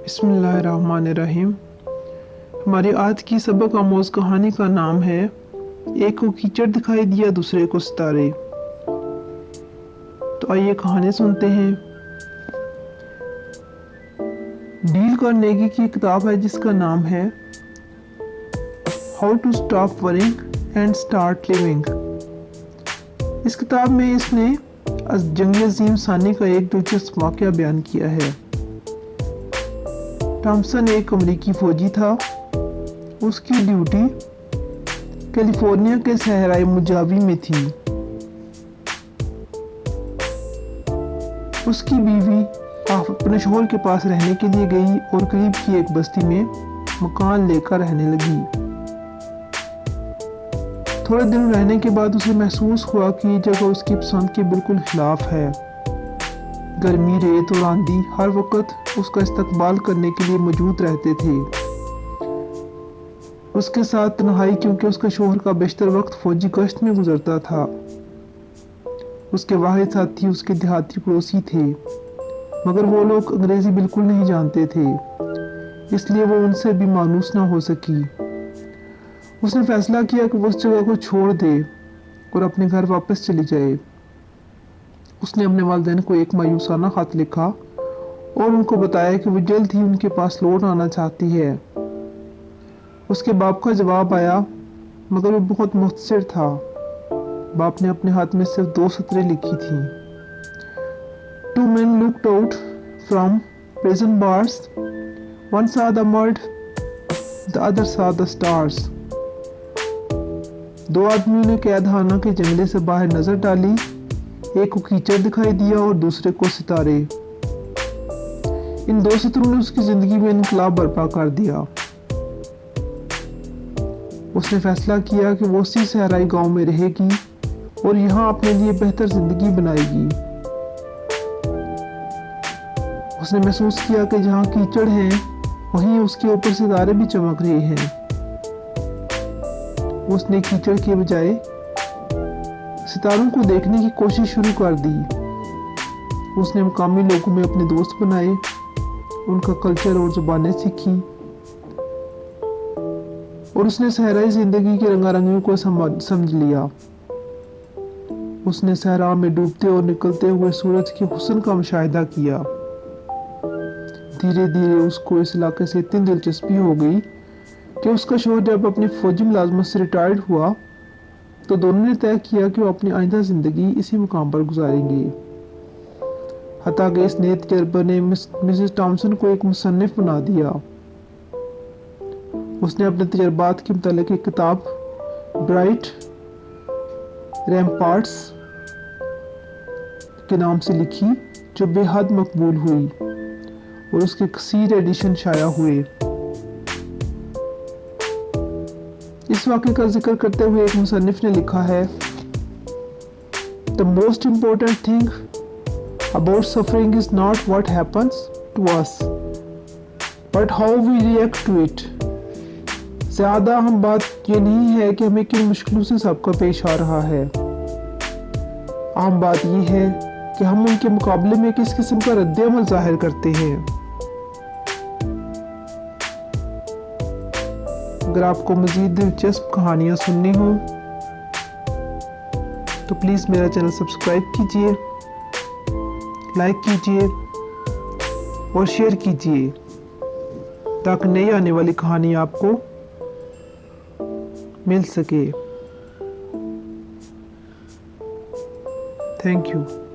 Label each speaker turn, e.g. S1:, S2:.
S1: बिस्मिल्लाहिर्रहमानिर्रहीम। हमारी आज की सबक आमोज़ कहानी का नाम है एक को कीचड़ दिखाई दिया, दूसरे को सितारे। तो आइए कहानी सुनते हैं। डील कार्नेगी की किताब है जिसका नाम है how to stop worrying and start living. इस किताब में इसने जंग अज़ीम सानी का एक दिलचस्प वाक़या बयान किया है। थॉमसन एक अमरीकी फौजी था। उसकी ड्यूटी कैलिफोर्निया के सहराए मुजावी में थी। उसकी बीवी अपने शोहर के पास रहने के लिए गई और करीब की एक बस्ती में मकान लेकर रहने लगी। थोड़े दिन रहने के बाद उसे महसूस हुआ कि ये जगह उसकी पसंद के बिल्कुल खिलाफ है। गर्मी, रेत और आंधी हर वक्त उसका इस्तकबाल करने के लिए मौजूद रहते थे। उसके साथ तन्हाई, क्योंकि उसके शोहर का बेशतर वक्त फौजी गश्त में गुजरता था। उसके वाहिद साथी उसके देहाती पड़ोसी थे, मगर वो लोग अंग्रेज़ी बिल्कुल नहीं जानते थे, इसलिए वो उनसे भी मानूस ना हो सकी। उसने फैसला किया कि वो उस जगह को छोड़ दे और अपने घर वापस चली जाए। उसने अपने वालिदैन को एक मायूसाना खत लिखा और उनको बताया कि वो जल्द ही उनके पास लौट आना चाहती है। उसके बाप का जवाब आया, मगर वो बहुत मुख्तसर था। बाप ने अपने हाथ में सिर्फ 2 सतरें लिखी थी। 2 men looked out from prison bars. One saw the mud, the other saw the stars. 2 आदमियों ने कैदखाना के जंगले से बाहर नजर डाली। एक को कीचड़ दिखाई दिया और दूसरे को सितारे। इन 2 सतरों ने उसकी जिंदगी में इनकलाब बर्पा कर दिया। उसने फैसला किया कि वो उसी सहराई गांव में रहेगी और यहाँ अपने लिए बेहतर जिंदगी बनाएगी। उसने महसूस किया कि जहाँ कीचड़ है वहीं उसके ऊपर सितारे भी चमक रहे हैं। उसने कीचड़ के बजाय सितारों को देखने की कोशिश शुरू कर दी। उसने मकामी लोगों में अपने दोस्त बनाए, उनका कल्चर और जुबानें सीखी और उसने सहराई जिंदगी के रंगारंगियों को समझ लिया। उसने सहरा में डूबते और निकलते हुए सूरज के हुस्न का मुशाहिदा किया। धीरे धीरे उसको इस इलाके से इतनी दिलचस्पी हो गई कि उसका शोहर जब अपनी फौजी मुलाजमत से रिटायर्ड हुआ तो दोनों ने तय किया कि वो अपनी आइंदा जिंदगी इसी मुकाम पर गुजारेंगे। हत्ता कि इस नए तजर्बे ने मिसेस थॉमसन को एक मुसन्निफ बना दिया। उसने अपने तजर्बात के मुतालिक एक किताब ब्राइट रैम्पार्ट्स के नाम से लिखी, जो बेहद मकबूल हुई और उसके कसीर एडिशन शाया हुए। इस वाक़े का जिक्र करते हुए एक मुसन्निफ ने लिखा है, The most important thing about suffering is not what happens to us, but how we react to it. ज़्यादा अहम बात ये नहीं है कि हमें किन मुश्किलों से सबका पेश आ रहा है। अहम बात ये है कि हम उनके मुकाबले में किस किस्म का रद्द-ए-अमल ज़ाहिर करते हैं। अगर आपको मज़ीद दिलचस्प कहानियाँ सुननी हो तो प्लीज़ मेरा चैनल सब्सक्राइब कीजिए, लाइक कीजिए और शेयर कीजिए ताकि नई आने वाली कहानी आपको मिल सके। Thank you.